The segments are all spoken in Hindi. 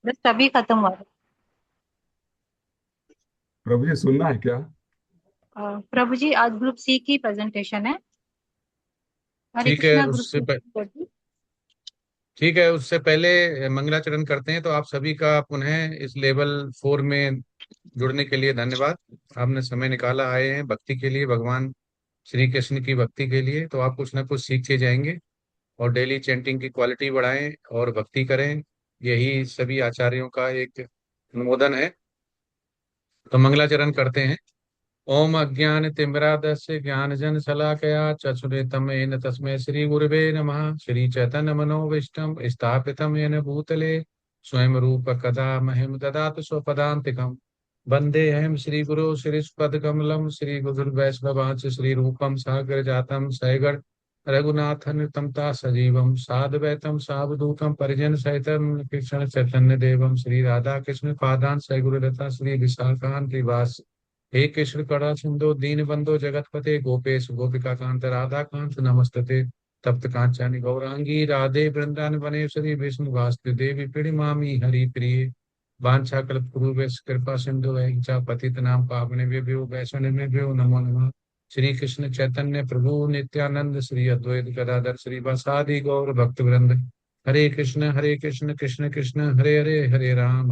जस्ट अभी खत्म हुआ। प्रभु ये सुनना है क्या? प्रभु जी, आज ग्रुप सी की प्रेजेंटेशन है। हरे ठीक है कृष्णा, ग्रुप उससे सी प... प्रभु। ठीक है, उससे पहले मंगलाचरण करते हैं। तो आप सभी का पुनः इस लेवल 4 में जुड़ने के लिए धन्यवाद। आपने समय निकाला, आए हैं भक्ति के लिए, भगवान श्री कृष्ण की भक्ति के लिए। तो आप कुछ ना कुछ सीखते जाएंगे और डेली चैंटिंग की क्वालिटी बढ़ाएं और भक्ति करें। यही सभी आचार्यों का एक अनुमोदन है। तो मंगलाचरण करते हैं। ओम अज्ञान तिमिरादस्य ज्ञानजन शलाकया चक्षुरेतमेन तस्मै श्री गुरुवे नमः। श्री चैतन्य मनोविष्टम स्थापितं येन भूतले स्वयं रूप कदा मह्यं ददातु स्वपदान्तिकम्। वन्देऽहं श्रीगुरो श्रीयुतपदकमलं श्रीगुरुर्वैष्णवांश्च श्रीरूपं साग्रजातं सैगण रघुनाथं ता सजीवं साद्वैतं सावधूतं परिजनसहितं कृष्ण चैतन्य देवं श्री राधा कृष्ण पादान् सैगुरुदत्ता श्री विशाखान् हे कृष्ण कड़ा सिंधु दीन बंधु जगतपते गोपेश गोपिका कांत राधा कांत नमस्तते। तप्त कांचन गौरांगी राधे वृंदावन वनेश्वरी विष्णु वास्तु देवी पिड़ी मामी हरि प्रिय। वांछा कल्पतरुभ्यश्च कृपा सिंधु पतित नाम पावने भ्यो वैष्णव भ्यो नमो नमः। श्री कृष्ण चैतन्य प्रभु नित्यानंद श्री अद्वैत गदाधर श्री वासादि गौर भक्त वृंद। हरे कृष्ण कृष्ण कृष्ण हरे हरे, हरे राम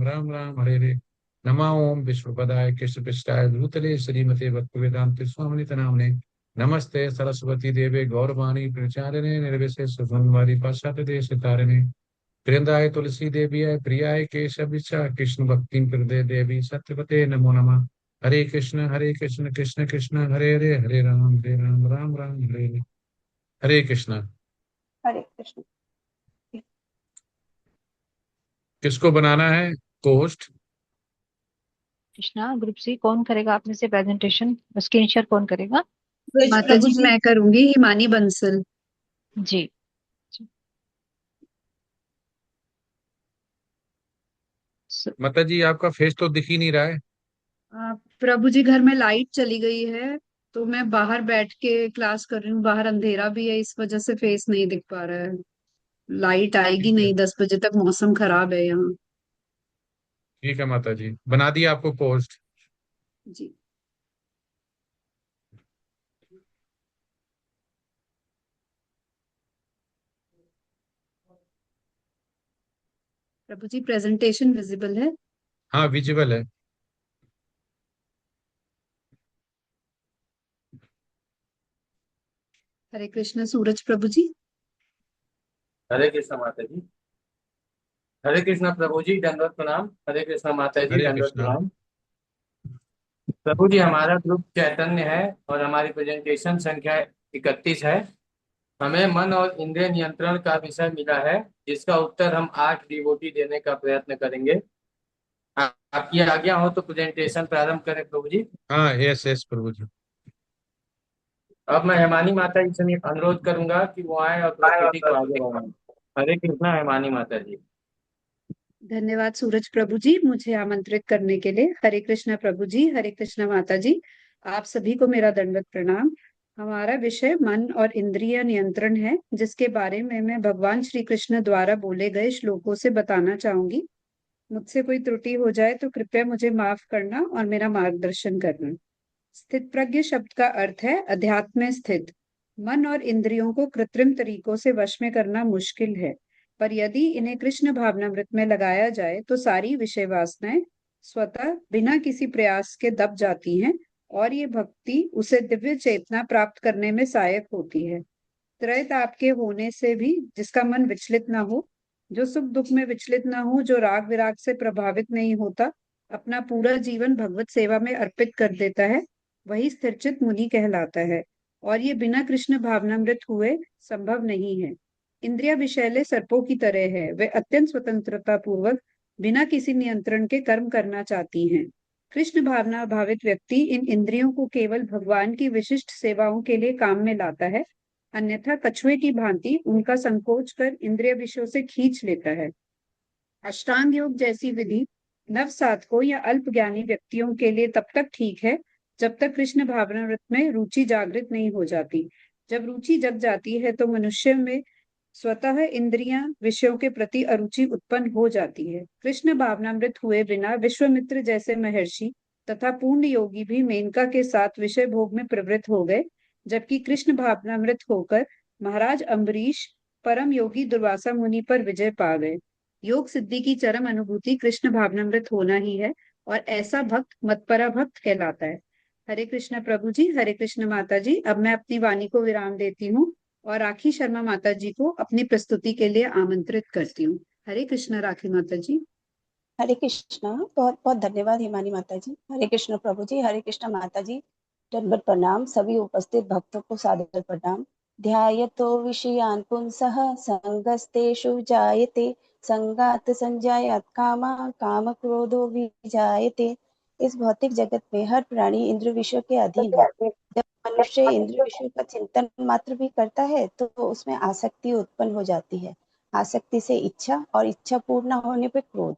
राम राम हरे हरे। नमा ओम विश्वपदाय कृष्ण पृष्ठाय भूतले श्रीमते भक्तिवेदांत स्वामी नामने। नमस्ते सरस्वती देवे गौरवाणी प्रचारिणे निर्विशेष सुगुणवारी पाश्चात्य देश तारिणे। वृंदाय तुलसी देवी प्रियाय केशविचा कृष्ण भक्ति हृदय देवी सत्यवते नमो नमः। हरे कृष्ण कृष्ण कृष्ण हरे हरे, हरे राम राम राम हरे हरे। हरे कृष्ण। हरे कृष्ण। किसको बनाना है होस्ट? कृष्णा, ग्रुप सी कौन करेगा आप में से प्रेजेंटेशन? स्क्रीन शेयर कौन करेगा? माता जी मैं करूंगी, हिमानी बंसल। जी। स- माता जी आपका फेस तो दिख ही नहीं रहा है। प्रभु जी घर में लाइट चली गई है, तो मैं बाहर बैठ के क्लास कर रही हूँ। बाहर अंधेरा भी है, इस वजह से फेस नहीं दिख पा रहा है। लाइट आएगी ठीक है। नहीं 10 बजे तक, मौसम खराब है यहाँ। ठीक है माता जी, बना दिया आपको पोस्ट। जी। प्रभु जी प्रेजेंटेशन विजिबल है? हाँ विजिबल है। हरे कृष्ण सूरज प्रभु जी। हरे कृष्ण माता जी। हरे कृष्ण प्रभु जी, दंडवत प्रणाम। हरे कृष्ण माता जी, हरे दंडवत कृष्णा। प्रणाम। प्रभु जी, हमारा ग्रुप चैतन्य है और हमारी प्रेजेंटेशन संख्या 31 है। हमें मन और इंद्रिय नियंत्रण का विषय मिला है, जिसका उत्तर हम 8 डिवोटी देने का प्रयत्न करेंगे। आपकी आज्ञा हो तो प्रेजेंटेशन प्रारंभ करें प्रभु जी। हाँ यस यस प्रभु जी। अब मैं हेमानी माता जी से अनुरोध करूंगा कि वो आए और प्रस्तुति को आगे बढ़ाएं। हरे कृष्णा हेमानी माता जी। धन्यवाद सूरज प्रभु जी, मुझे आमंत्रित करने के लिए। हरे कृष्णा प्रभु जी, हरे कृष्णा माता जी, आप सभी को मेरा दंडवत प्रणाम। हमारा विषय मन और इंद्रिय नियंत्रण है, जिसके बारे में मैं भगवान श्री कृष्ण द्वारा बोले गए श्लोकों से बताना चाहूंगी। मुझसे कोई त्रुटि हो जाए तो कृपया मुझे माफ करना और मेरा मार्गदर्शन करना। स्थित प्रज्ञ शब्द का अर्थ है अध्यात्म में स्थित। मन और इंद्रियों को कृत्रिम तरीकों से वश में करना मुश्किल है, पर यदि इन्हें कृष्ण भावनामृत में लगाया जाए तो सारी विषय वासनाएं स्वतः बिना किसी प्रयास के दब जाती हैं, और ये भक्ति उसे दिव्य चेतना प्राप्त करने में सहायक होती है। त्रैताप के होने से भी जिसका मन विचलित ना हो, जो सुख दुख में विचलित ना हो, जो राग विराग से प्रभावित नहीं होता, अपना पूरा जीवन भगवत सेवा में अर्पित कर देता है, वही स्थिरचित मुनि कहलाता है। और ये बिना कृष्ण भावनामृत हुए संभव नहीं है। इंद्रिया विषैले सर्पों की तरह है, वे अत्यंत स्वतंत्रता पूर्वक बिना किसी नियंत्रण के कर्म करना चाहती हैं। कृष्ण भावना भावित व्यक्ति इन इंद्रियों को केवल भगवान की विशिष्ट सेवाओं के लिए काम में लाता है, अन्यथा कछुए की भांति उनका संकोच कर इंद्रिय विषयों से खींच लेता है। अष्टांग योग जैसी विधि नव साधकों या अल्प ज्ञानी व्यक्तियों के लिए तब तक ठीक है, जब तक कृष्ण भावनामृत में रुचि जागृत नहीं हो जाती। जब रुचि जग जाती है तो मनुष्य में स्वतः इंद्रियां विषयों के प्रति अरुचि उत्पन्न हो जाती है। कृष्ण भावनामृत हुए बिना विश्वामित्र जैसे महर्षि तथा पूर्ण योगी भी मेनका के साथ विषय भोग में प्रवृत्त हो गए, जबकि कृष्ण भावनामृत होकर महाराज अम्बरीश परम योगी दुर्वासा मुनि पर विजय पा गए। योग सिद्धि की चरम अनुभूति कृष्ण भावनामृत होना ही है, और ऐसा भक्त मतपरा भक्त कहलाता है। हरे कृष्ण प्रभु जी, हरे कृष्ण माता जी। अब मैं अपनी वाणी को विराम देती हूँ और राखी शर्मा माता जी को अपनी प्रस्तुति के लिए आमंत्रित करती हूँ। हरे कृष्ण राखी माता जी। हरे कृष्णा। बहुत बहुत धन्यवाद हिमानी माता जी। हरे कृष्ण प्रभु जी, हरे कृष्ण माता जी। दंडवत प्रणाम। सभी उपस्थित भक्तों को सादर प्रणाम। ध्यायतो विषयान् पुंसः संगस्तेषु जायते, संगात संजायात् कामा, काम क्रोधो विजायते। इस भौतिक जगत में हर प्राणी इंद्र विषयों के अधीन है। जब मनुष्य इंद्र विषयों का चिंतन मात्र भी करता है तो उसमें आसक्ति उत्पन्न हो जाती है। आसक्ति से इच्छा, और इच्छा पूर्ण न होने पर क्रोध,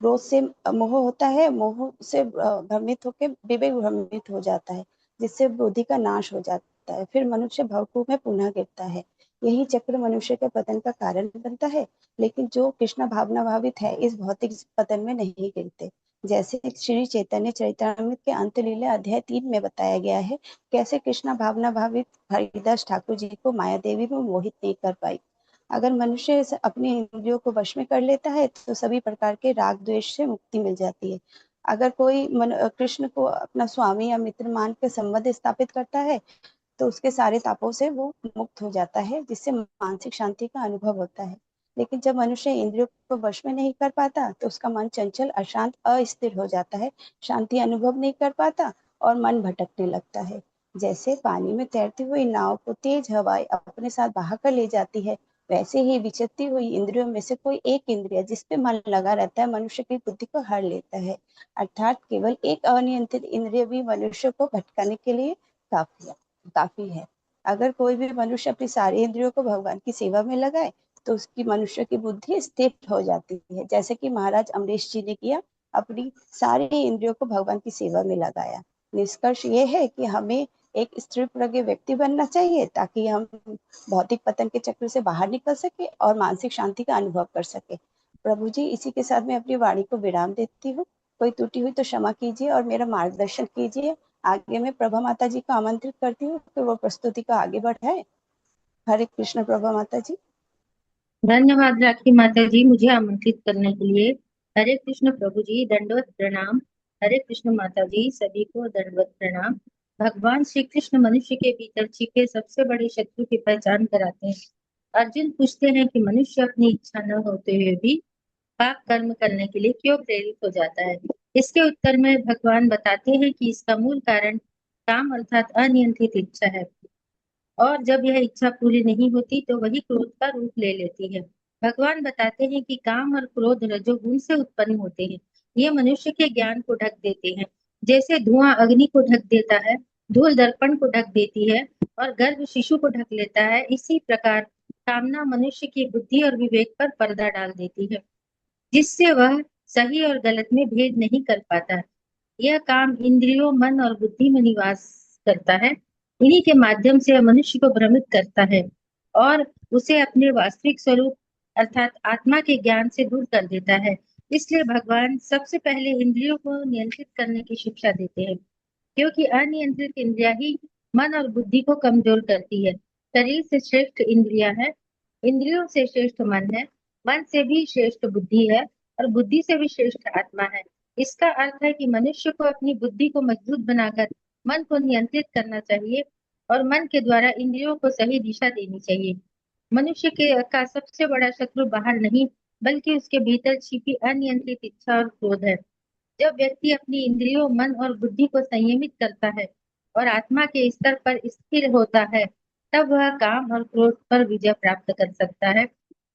क्रोध से मोह होता है, मोह से भ्रमित होकर विवेक भ्रमित हो जाता है, जिससे बुद्धि का नाश हो जाता है। फिर मनुष्य भवकूप में पुनः गिरता है। यही चक्र मनुष्य के पतन का कारण बनता है। लेकिन जो कृष्ण भावना भावित है इस भौतिक पतन में नहीं गिरते। जैसे श्री चैतन्य चरितामृत के अंत लीला अध्याय 3 में बताया गया है, कैसे कृष्ण भावना भावित हरिदास ठाकुर जी को माया देवी में मोहित नहीं कर पाई। अगर मनुष्य अपने इंद्रियों को वश में कर लेता है तो सभी प्रकार के राग द्वेष से मुक्ति मिल जाती है। अगर कोई कृष्ण को अपना स्वामी या मित्र मान के संबंध स्थापित करता है तो उसके सारे तापों से वो मुक्त हो जाता है, जिससे मानसिक शांति का अनुभव होता है। लेकिन जब मनुष्य इंद्रियों को वश में नहीं कर पाता तो उसका मन चंचल, अशांत, अस्थिर हो जाता है, शांति अनुभव नहीं कर पाता और मन भटकने लगता है। जैसे पानी में तैरती हुई नाव को तेज हवाएं अपने साथ बहाकर ले जाती है, वैसे ही विचरती हुई इंद्रियों में से कोई एक इंद्रिय जिस पे मन लगा रहता है मनुष्य की बुद्धि को हर लेता है। अर्थात केवल एक अनियंत्रित इंद्रिय भी मनुष्य को भटकाने के लिए काफी है। अगर कोई भी मनुष्य अपनी सारी इंद्रियों को भगवान की सेवा में लगाए तो उसकी मनुष्य की बुद्धि स्थिर हो जाती है, जैसे कि महाराज अमरीश जी ने किया, अपनी सारी इंद्रियों को भगवान की सेवा में लगाया। निष्कर्ष ये है कि हमें एक स्थिर प्रज्ञ व्यक्ति बनना चाहिए ताकि हम भौतिक पतन के चक्र से बाहर निकल सके और मानसिक शांति का अनुभव कर सके। प्रभु जी, इसी के साथ मैं अपनी वाणी को विराम देती हूँ। कोई त्रुटि हुई तो क्षमा कीजिए और मेरा मार्गदर्शन कीजिए। आगे मैं प्रभा माता जी को आमंत्रित करती हूँ कि वो प्रस्तुति को आगे बढ़ाए। हरे कृष्ण प्रभा माता जी। धन्यवाद राखी माता जी, मुझे आमंत्रित करने के लिए। हरे कृष्ण प्रभु जी, दंडवत प्रणाम। हरे कृष्ण माता जी, सभी को दंडवत प्रणाम। भगवान श्री कृष्ण मनुष्य के भीतर छिपे सबसे बड़े शत्रु की पहचान कराते हैं। अर्जुन पूछते हैं कि मनुष्य अपनी इच्छा न होते हुए भी पाप कर्म करने के लिए क्यों प्रेरित हो जाता है। इसके उत्तर में भगवान बताते हैं कि इसका मूल कारण काम अर्थात अनियंत्रित इच्छा है, और जब यह इच्छा पूरी नहीं होती तो वही क्रोध का रूप ले लेती है। भगवान बताते हैं कि काम और क्रोध रजोगुण से उत्पन्न होते हैं। ये मनुष्य के ज्ञान को ढक देते हैं, जैसे धुआं अग्नि को ढक देता है, धूल दर्पण को ढक देती है और गर्भ शिशु को ढक लेता है। इसी प्रकार कामना मनुष्य की बुद्धि और विवेक पर पर्दा डाल देती है, जिससे वह सही और गलत में भेद नहीं कर पाता। यह काम इंद्रियों, मन और बुद्धि में निवास करता है। इन्हीं के माध्यम से यह मनुष्य को भ्रमित करता है और उसे अपने वास्तविक स्वरूप अर्थात आत्मा के ज्ञान से दूर कर देता है। इसलिए भगवान सबसे पहले इंद्रियों को नियंत्रित करने की शिक्षा देते हैं, क्योंकि अनियंत्रित इंद्रियां ही मन और बुद्धि को कमजोर करती है। शरीर से श्रेष्ठ इंद्रियां है, इंद्रियों से श्रेष्ठ मन है, मन से भी श्रेष्ठ बुद्धि है और बुद्धि से भी श्रेष्ठ आत्मा है। इसका अर्थ है कि मनुष्य को अपनी बुद्धि को मजबूत बनाकर मन को नियंत्रित करना चाहिए और मन के द्वारा इंद्रियों को सही दिशा देनी चाहिए। मनुष्य के का सबसे बड़ा शत्रु बाहर नहीं बल्कि उसके भीतर छिपी अनियंत्रित इच्छा और क्रोध है। जब व्यक्ति अपनी इंद्रियों, मन और बुद्धि को संयमित करता है और आत्मा के स्तर पर स्थिर होता है, तब वह काम और क्रोध पर विजय प्राप्त कर सकता है।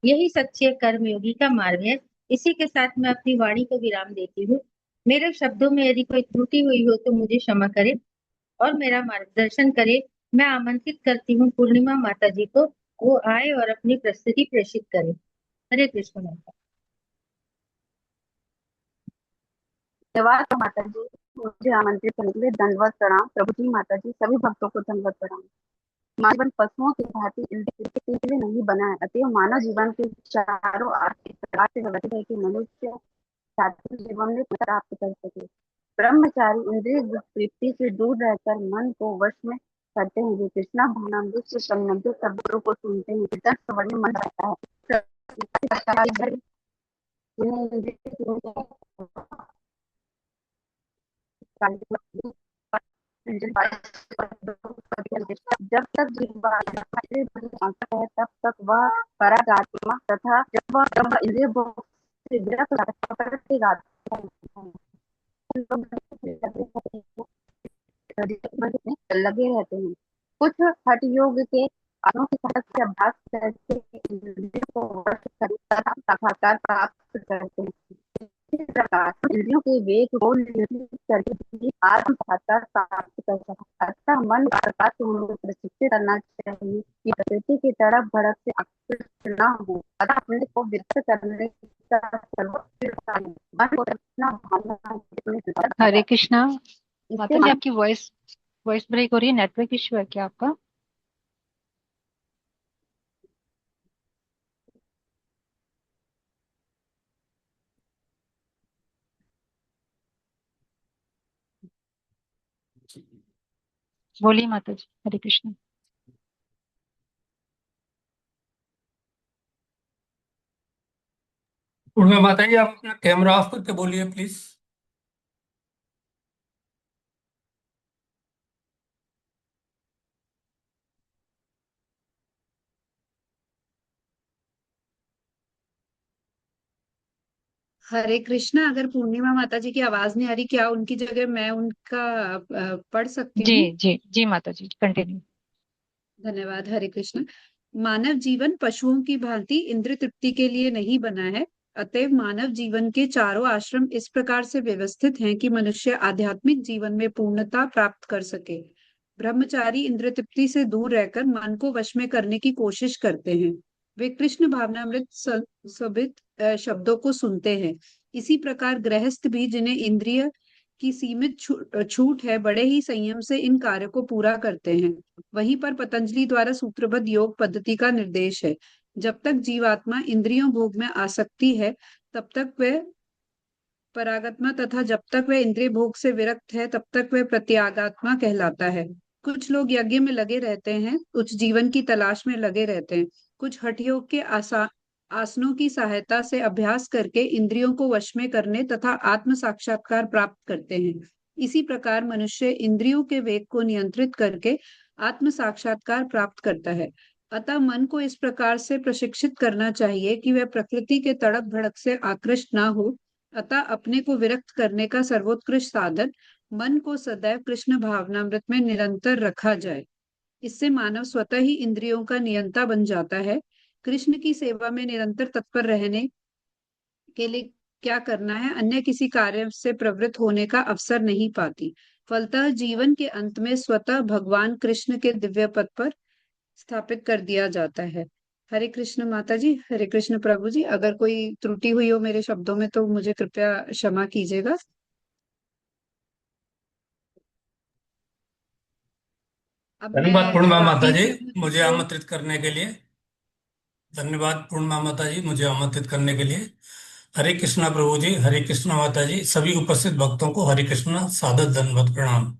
यही सच्चे कर्मयोगी का मार्ग है। इसी के साथ मैं अपनी वाणी को विराम देती हूँ। मेरे शब्दों में यदि कोई त्रुटि हुई हो तो मुझे क्षमा करे और मेरा मार्गदर्शन करे। मैं आमंत्रित करती हूँ पूर्णिमा माता जी को, वो आए और अपनी प्रस्तुति प्रेषित करे। हरे कृष्ण माता। धन्यवाद माता जी, मुझे आमंत्रित करने के लिए दंडवत प्रणाम। प्रभु जी, माता जी, सभी भक्तों को दंडवत प्रणाम। मानव जीवन पशुओं की भांति इंद्रियों के लिए नहीं बना है। अतएव मानव जीवन के चारों ओर इस प्रकार से व्यवस्थित है कि मनुष्य सात्विक जीवन में प्राप्त कर सके। ब्रह्मचारी इंद्रिय तृप्ति से दूर रहकर मन को वश में करते हैं। वे कृष्णा भावनामृत से संबंधित शब्दों को सुनते हैं। कीर्तन श्रवण में मन रहता है। जिन्हें इंद्रिय जब तक जीवा है तब तक वह परागात्मा तथा जब वह ब्रह्म इंद्रिय भोग से विरक्त होता है, लगे रहते हैं। कुछ हठ योग के आसनों की सहायता से अभ्यास करके इंद्रियों को वश करता साक्षात्कार प्राप्त करते हैं। इस प्रकार इंद्रियों के वेग को नियंत्रित करके भी आत्म साक्षात्कार प्राप्त कर सकता है। अतः मन को प्रकार से उन्हें प्रशिक्षित करना चाहिए कि प्रकृति की तड़प भड़क से आकृष्ट न हो, अतः अपने को व्यक्त करने का सर्वोच्च मन को रखना भावना। हरे कृष्णा माता जी, इससे आपकी वॉइस वॉइस ब्रेक हो रही है। नेटवर्क इश्यू है क्या आपका? बोलिए माता जी। हरे कृष्णा। पूर्णिमा माता जी, आप अपना कैमरा ऑफ करके बोलिए प्लीज। हरे कृष्णा। अगर पूर्णिमा माता जी की आवाज नहीं आ रही, क्या उनकी जगह मैं उनका पढ़ सकती जी हूँ? जी जी माता जी, कंटिन्यू। धन्यवाद। हरे कृष्ण। मानव जीवन पशुओं की भांति इंद्र तृप्ति के लिए नहीं बना है। अतएव मानव जीवन के चारों आश्रम इस प्रकार से व्यवस्थित हैं कि मनुष्य आध्यात्मिक जीवन में पूर्णता प्राप्त कर सके। ब्रह्मचारी इंद्र तृप्ति से दूर रहकर मन को वश में करने की कोशिश करते हैं। वे कृष्ण भावनामृत सबित शब्दों को सुनते हैं। इसी प्रकार गृहस्थ भी, जिन्हें इंद्रिय की सीमित छूट है, बड़े ही संयम से इन कार्यों को पूरा करते हैं। वहीं पर पतंजलि द्वारा सूत्रबद्ध योग पद्धति का निर्देश है। जब तक जीवात्मा इंद्रियों भोग में आसक्ति है, तब तक वह परागात्मा, तथा जब तक वह इंद्रिय भोग से विरक्त है, तब तक वह प्रत्यागात्मा कहलाता है। कुछ लोग यज्ञ में लगे रहते हैं, कुछ जीवन की तलाश में लगे रहते हैं, कुछ हठ योग के आसनों की सहायता से अभ्यास करके इंद्रियों को वश में करने तथा आत्म साक्षात्कार प्राप्त करते हैं। इसी प्रकार मनुष्य इंद्रियों के वेग को नियंत्रित करके आत्म साक्षात्कार प्राप्त करता है। अतः मन को इस प्रकार से प्रशिक्षित करना चाहिए कि वह प्रकृति के तड़प भड़क से आकृष्ट ना हो। अतः अपने को विरक्त करने का सर्वोत्कृष्ट साधन मन को सदैव कृष्ण भावनामृत में निरंतर रखा जाए। इससे मानव स्वतः ही इंद्रियों का नियंता बन जाता है। कृष्ण की सेवा में निरंतर तत्पर रहने के लिए क्या करना है, अन्य किसी कार्य से प्रवृत्त होने का अवसर नहीं पाती। फलतः जीवन के अंत में स्वतः भगवान कृष्ण के दिव्य पद पर स्थापित कर दिया जाता है। हरे कृष्ण माता जी। हरे कृष्ण प्रभु जी। अगर कोई त्रुटि हुई हो मेरे शब्दों में तो मुझे कृपया क्षमा कीजिएगा। अब धन्यवाद मैं पूर्णिमा माता बाकी जी, प्रभु जी मुझे को। आमंत्रित करने के लिए। धन्यवाद पूर्णिमा माता जी, मुझे आमंत्रित करने के लिए। हरे कृष्णा प्रभु जी, हरे कृष्णा माता जी, सभी उपस्थित भक्तों को हरे कृष्णा सादर दंडवत प्रणाम।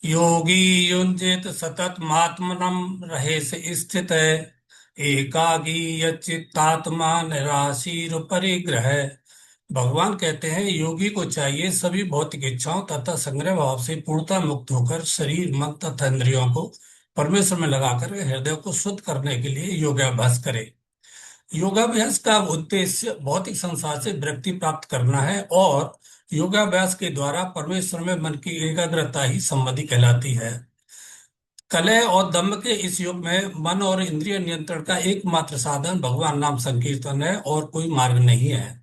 योगी युंजित सतत महात्मनम रहे से स्थित है, एकागी यच्चित्तात्मा निराशीर परिग्रह। भगवान कहते हैं योगी को चाहिए सभी भौतिक इच्छाओं तथा संग्रह भाव से पूर्णतः मुक्त होकर शरीर मन तथा इंद्रियों को परमेश्वर में लगाकर हृदय को शुद्ध करने के लिए योगाभ्यास करे। योगाभ्यास का उद्देश्य भौतिक संसार से विरक्ति प्राप्त करना है और योगाभ्यास के द्वारा परमेश्वर में मन की एकाग्रता ही समाधि कहलाती है। कलह और दम्भ के इस युग में मन और इंद्रिय नियंत्रण का एकमात्र साधन भगवान नाम संकीर्तन है और कोई मार्ग नहीं है।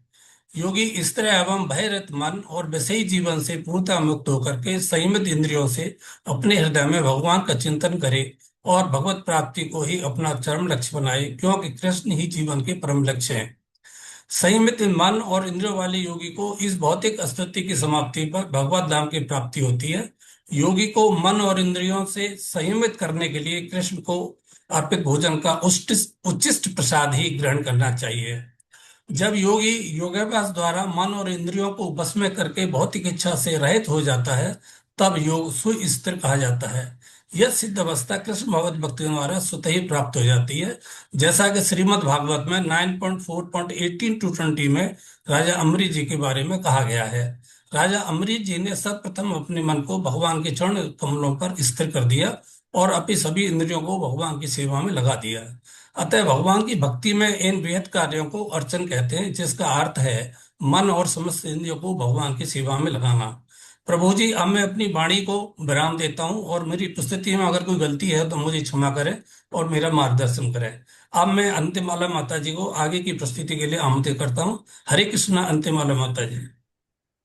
योगी स्थिर एवं भयरहित मन और विषयी जीवन से पूर्णतः मुक्त होकर के संयमित इंद्रियों से अपने हृदय में भगवान का चिंतन करे और भगवत प्राप्ति को ही अपना चरम लक्ष्य बनाए, क्योंकि कृष्ण ही जीवन के परम लक्ष्य है। संयमित मन और इंद्रियों वाले योगी को इस भौतिक अस्तित्व की समाप्ति पर भगवत धाम की प्राप्ति होती है। योगी को मन और इंद्रियों से संयमित करने के लिए कृष्ण को अर्पित भोजन का उच्चिष्ट प्रसाद ही ग्रहण करना चाहिए। जब योगी योगाभ्यास द्वारा मन और इंद्रियों को वश में करके भौतिक इच्छा से रहित हो जाता है, तब योग सुस्थिर कहा जाता है। यह सिद्ध अवस्था कृष्ण भगवत भक्ति द्वारा स्वतः ही प्राप्त हो जाती है, जैसा कि श्रीमद् भागवत में 9.4.18-20 में राजा अम्बरीश जी के बारे में कहा गया है। राजा अम्बरीश जी ने सर्वप्रथम अपने मन को भगवान के चरण कमलों पर स्थिर कर दिया और अपनी सभी इंद्रियों को भगवान की सेवा में लगा दिया। अतः भगवान की भक्ति में इन वृहत कार्यों को अर्चन कहते हैं, जिसका अर्थ है मन और समस्त इंद्रियों को भगवान की सेवा में लगाना। प्रभु जी, अब मैं अपनी वाणी को विराम देता हूँ और मेरी प्रस्तुति में अगर कोई गलती है तो मुझे क्षमा करें और मेरा मार्गदर्शन करें। अब मैं अंतिमाला माता जी को आगे की प्रस्तुति के लिए आमंत्रित करता हूँ। हरे कृष्णा। अंतिमाला माता जी।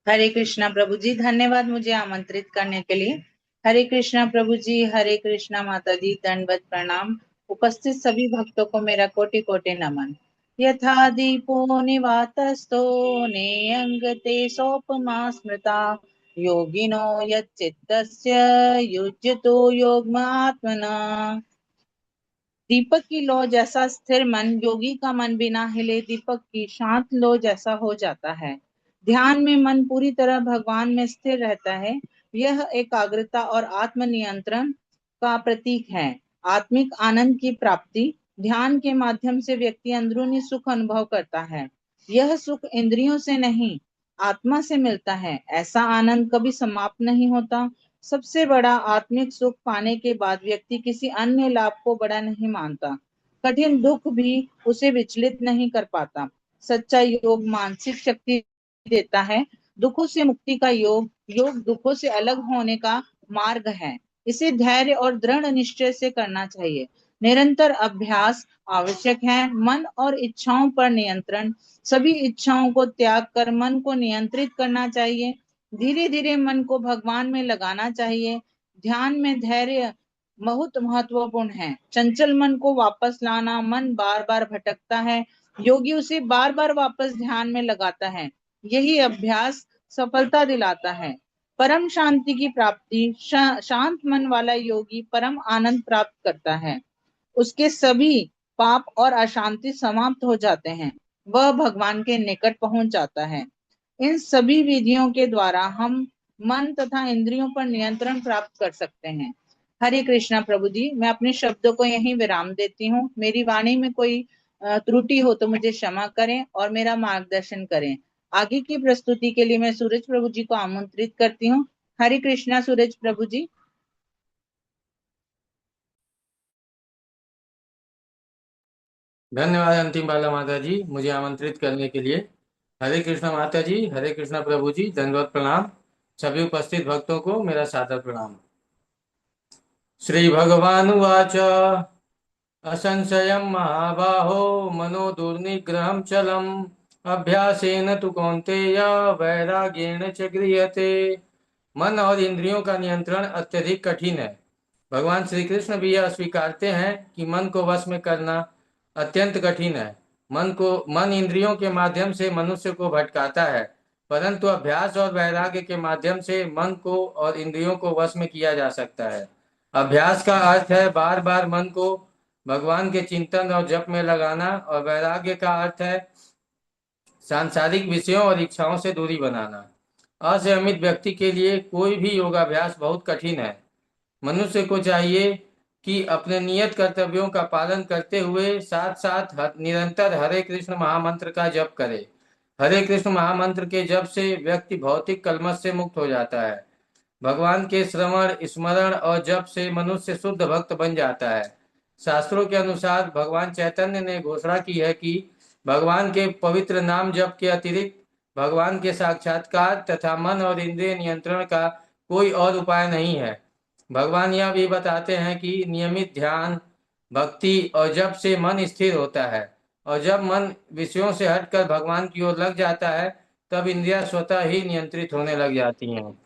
हरे कृष्णा प्रभु जी, धन्यवाद मुझे आमंत्रित करने के लिए। हरे कृष्णा प्रभु जी, हरे कृष्णा माता जी, दंडवत प्रणाम। उपस्थित सभी भक्तों को मेरा कोटि कोटि नमन। यथा दीपो निवातस्थो नेयंगते सोपमा स्मृता योगिनो यच्चित्तस्य युज्यतो योगमात्मना। दीपक की लौ जैसा स्थिर मन, योगी का मन बिना हिले दीपक की शांत लौ जैसा हो जाता है। ध्यान में मन पूरी तरह भगवान में स्थिर रहता है। यह एकाग्रता और आत्म नियंत्रण का प्रतीक है। आत्मिक आनंद की प्राप्ति। ध्यान के माध्यम से व्यक्ति अंदरूनी सुख अनुभव करता है। यह सुख इंद्रियों से नहीं, आत्मा से मिलता है। ऐसा आनंद कभी समाप्त नहीं होता। सबसे बड़ा आत्मिक सुख पाने के बाद व्यक्ति किसी अन्य लाभ को बड़ा नहीं मानता। कठिन दुख भी उसे विचलित नहीं कर पाता। सच्चा योग मानसिक शक्ति देता है। दुखों से मुक्ति का योग दुखों से अलग होने का मार्ग है। इसे धैर्य और दृढ़ निश्चय से करना चाहिए। निरंतर अभ्यास आवश्यक है। मन और इच्छाओं पर नियंत्रण। सभी इच्छाओं को त्याग कर मन को नियंत्रित करना चाहिए। धीरे धीरे मन को भगवान में लगाना चाहिए। ध्यान में धैर्य बहुत महत्वपूर्ण है। चंचल मन को वापस लाना। मन बार बार भटकता है, योगी उसे बार बार वापस ध्यान में लगाता है। यही अभ्यास सफलता दिलाता है। परम शांति की प्राप्ति। शांत मन वाला योगी परम आनंद प्राप्त करता है। उसके सभी पाप और अशांति समाप्त हो जाते हैं। वह भगवान के निकट पहुंच जाता है। इन सभी विधियों के द्वारा हम मन तथा इंद्रियों पर नियंत्रण प्राप्त कर सकते हैं। हरे कृष्णा प्रभु जी, मैं अपने शब्दों को यहीं विराम देती हूँ। मेरी वाणी में कोई त्रुटि हो तो मुझे क्षमा करें और मेरा मार्गदर्शन करें। आगे की प्रस्तुति के लिए मैं सूरज प्रभु जी को आमंत्रित करती हूँ। हरे कृष्णा सूरज प्रभु जी। धन्यवाद अंतिम बाला माता जी, मुझे आमंत्रित करने के लिए। हरे कृष्णा माता जी, हरे कृष्णा प्रभु जी, दंडवत प्रणाम। सभी उपस्थित भक्तों को मेरा सादर प्रणाम। श्री भगवानुवाच असंशयं महाबाहो मनो दुर्निग्रहं चलम् अभ्यासेन तु कौन्तेय वैराग्येण च गृह्यते। मन और इंद्रियों का नियंत्रण अत्यधिक कठिन है। भगवान श्री कृष्ण भी यह स्वीकारते हैं कि मन को वश में करना अत्यंत कठिन है। मन इंद्रियों के माध्यम से मनुष्य को भटकाता है, परंतु अभ्यास और वैराग्य के माध्यम से मन को और इंद्रियों को वश में किया जा सकता है। अभ्यास का अर्थ है बार बार मन को भगवान के चिंतन और जप में लगाना, और वैराग्य का अर्थ है सांसारिक विषयों और इच्छाओं से दूरी बनाना। असंयमित व्यक्ति के लिए कोई भी योगाभ्यास बहुत कठिन है। मनुष्य को चाहिए कि अपने नियत कर्तव्यों का पालन करते हुए साथ साथ निरंतर हरे कृष्ण महामंत्र का जप करे। हरे कृष्ण महामंत्र के जप से व्यक्ति भौतिक कलमश से मुक्त हो जाता है। भगवान के श्रवण, स्मरण और जप से मनुष्य शुद्ध भक्त बन जाता है। शास्त्रों के अनुसार भगवान चैतन्य ने घोषणा की है कि भगवान के पवित्र नाम जप के अतिरिक्त भगवान के साक्षात्कार तथा मन और इंद्रिय नियंत्रण का कोई और उपाय नहीं है। भगवान यह भी बताते हैं कि नियमित ध्यान, भक्ति और जप से मन स्थिर होता है, और जब मन विषयों से हटकर भगवान की ओर लग जाता है तब इंद्रियां स्वतः ही नियंत्रित होने लग जाती हैं।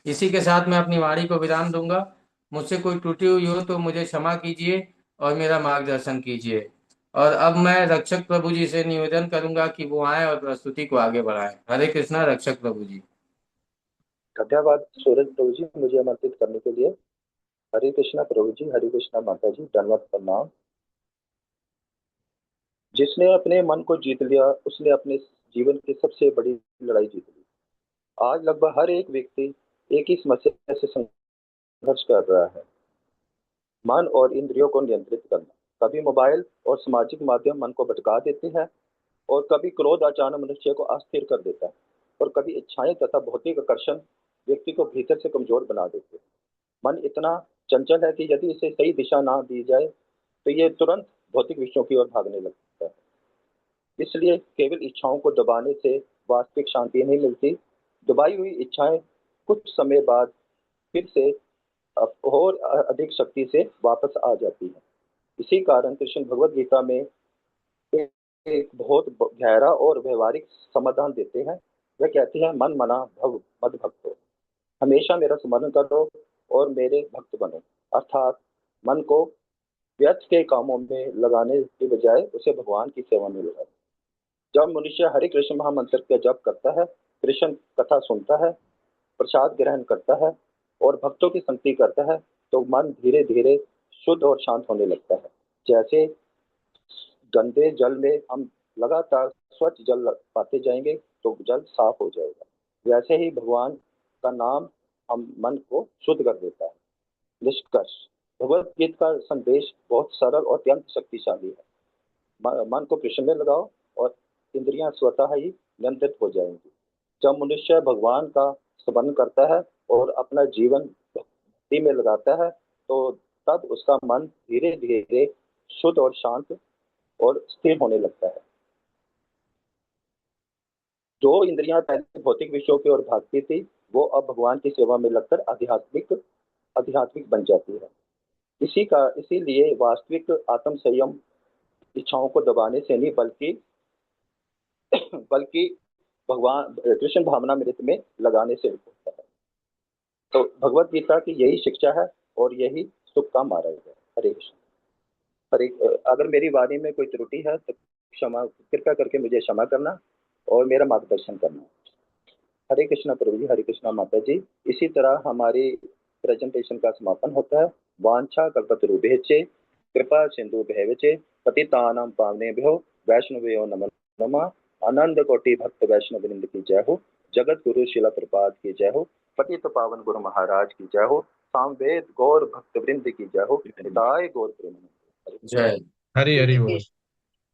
इसी के साथ मैं अपनी वाणी को विराम दूंगा। मुझसे कोई त्रुटि हुई हो तो मुझे क्षमा कीजिए और मेरा मार्गदर्शन कीजिए। और अब मैं रक्षक प्रभु जी से निवेदन करूंगा कि वो आए और प्रस्तुति को आगे बढ़ाएं। हरे कृष्णा। रक्षक प्रभु जी। धन्यवाद सूरज प्रभु जी मुझे आमंत्रित करने के लिए। हरे कृष्णा प्रभु जी, हरे कृष्णा माता जी, दंडवत प्रणाम। जिसने अपने मन को जीत लिया उसने अपने जीवन की सबसे बड़ी लड़ाई जीत ली। आज लगभग हर एक व्यक्ति एक ही समस्या से संघर्ष कर रहा है, मन और इंद्रियों को नियंत्रित करना। कभी मोबाइल और सामाजिक माध्यम मन को भटका देते हैं, और कभी क्रोध अचानक मनुष्य को अस्थिर कर देता है, और कभी इच्छाएं तथा भौतिक आकर्षण व्यक्ति को भीतर से कमजोर बना देते हैं। मन इतना चंचल है कि यदि इसे सही दिशा ना दी जाए तो ये तुरंत भौतिक विषयों की ओर भागने लगता है। इसलिए केवल इच्छाओं को दबाने से वास्तविक शांति नहीं मिलती। दबाई हुई इच्छाएं कुछ समय बाद फिर से और अधिक शक्ति से वापस आ जाती है। इसी कारण कृष्ण भगवत गीता में एक बहुत गहरा और व्यवहारिक समाधान देते हैं। वे कहते हैं, मन मना भव मद भक्तो, हमेशा मेरा स्मरण करो और मेरे भक्त बनो। अर्थात मन को व्यर्थ के कामों में लगाने के बजाय उसे भगवान की सेवा में लगाए। जब मनुष्य हरे कृष्ण महामंत्र का जप करता है, कृष्ण कथा सुनता है, प्रसाद ग्रहण करता है और भक्तों की संगति करता है, तो मन धीरे धीरे शुद्ध और शांत होने लगता है। जैसे गंदे जल में हम लगातार स्वच्छ जल पाते जाएंगे तो जल साफ हो जाएगा, वैसे ही भगवान का नाम हम मन को शुद्ध कर देता है। निष्कर्ष, भगवत गीता का संदेश बहुत सरल और अत्यंत शक्तिशाली है। मन को कृष्ण में लगाओ और इंद्रियां स्वतः ही नियंत्रित हो जाएंगी। जब मनुष्य भगवान का स्मरण करता है और अपना जीवन भक्ति में लगाता है, तो तब उसका मन धीरे धीरे शुद्ध और शांत और स्थिर होने लगता है। जो इंद्रियां पहले भौतिक विषयों की ओर भागती थी, वो अब भगवान की सेवा में लगकर आध्यात्मिक बन जाती है। इसीलिए वास्तविक आत्म संयम इच्छाओं को दबाने से नहीं बल्कि भगवान कृष्ण भावना मृत में लगाने से होता है। तो भगवत गीता की यही शिक्षा है और यही शुभ का मार्ग है। हरे कृष्ण। अगर मेरी वाणी में कोई त्रुटि है तो कृपया करके मुझे क्षमा करना और मेरा मार्गदर्शन करना। हरे कृष्णा प्रभु जी, हरे कृष्णा माता जी। इसी तरह हमारी प्रेजेंटेशन का समापन होता है। वांछा कल्पतरुभ्यश्च कृपा सिंधु भैवचे पतितानां पावनेभ्यो वैष्णवेयो नमो नमः। आनंद कोटि भक्त वैष्णव वृंद की जय हो। जगत गुरु शिला प्रपाद की जय हो। पतित पावन गुरु महाराज की जय हो। सामवेद गौर भक्त वृंद की जय हो। हृदय गौर प्रेम। जय। हरि हरि बोल।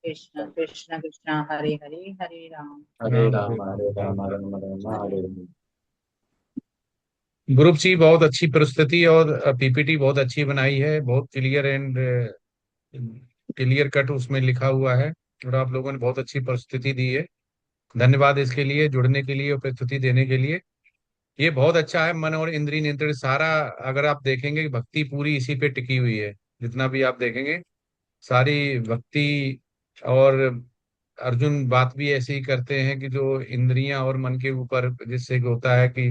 कृष्ण कृष्ण कृष्ण हरे हरे हरे राम हरे राम हरे राम राम राम हरे हरे। ग्रुप सी बहुत अच्छी प्रस्तुति और पीपीटी बहुत अच्छी बनाई है, बहुत क्लियर एंड क्लियर कट उसमें लिखा हुआ है और आप लोगों ने बहुत अच्छी प्रस्तुति दी है। धन्यवाद इसके लिए, जुड़ने के लिए और प्रस्तुति देने के लिए। ये बहुत अच्छा है। मन और इंद्रिय नियंत्रण सारा अगर आप देखेंगे, भक्ति पूरी इसी पे टिकी हुई है। जितना भी आप देखेंगे सारी भक्ति, और अर्जुन बात भी ऐसे ही करते हैं कि जो इंद्रियां और मन के ऊपर जिससे होता है कि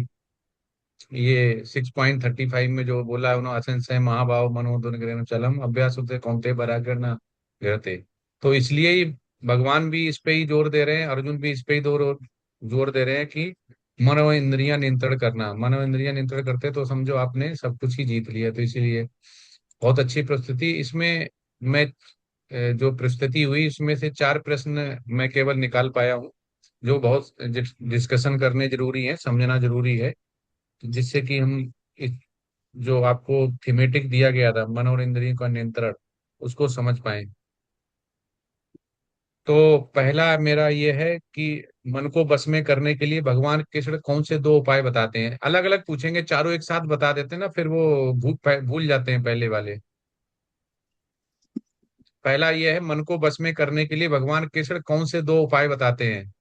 ये 6.35 में जो बोला है उन्होंने, असंशय महाभाव मनोदुर्ग्रहण चलम अभ्यास होते कौनते बराकर न गिरते। तो इसलिए ही भगवान भी इस पे ही जोर दे रहे हैं, अर्जुन भी इस पे ही जोर दे रहे हैं कि मन और इंद्रियां नियंत्रण करना। मन और इंद्रियां नियंत्रण करते तो समझो आपने सब कुछ ही जीत लिया। तो इसीलिए बहुत अच्छी प्रस्तुति इसमें। मैं जो प्रस्तुति हुई उसमें से 4 प्रश्न मैं केवल निकाल पाया हूँ, जो बहुत डिस्कशन करने जरूरी है, समझना जरूरी है, जिससे कि हम इस जो आपको थीमेटिक दिया गया था मन और इंद्रियों का नियंत्रण, उसको समझ पाए। तो पहला मेरा ये है कि मन को बस में करने के लिए भगवान कृष्ण कौन से 2 उपाय बताते हैं। अलग अलग पूछेंगे, चारों एक साथ बता देते हैं ना, फिर वो भूल जाते हैं पहले वाले। पहला ये है, मन को बस में करने के लिए भगवान कृष्ण कौन से 2 उपाय बताते हैं।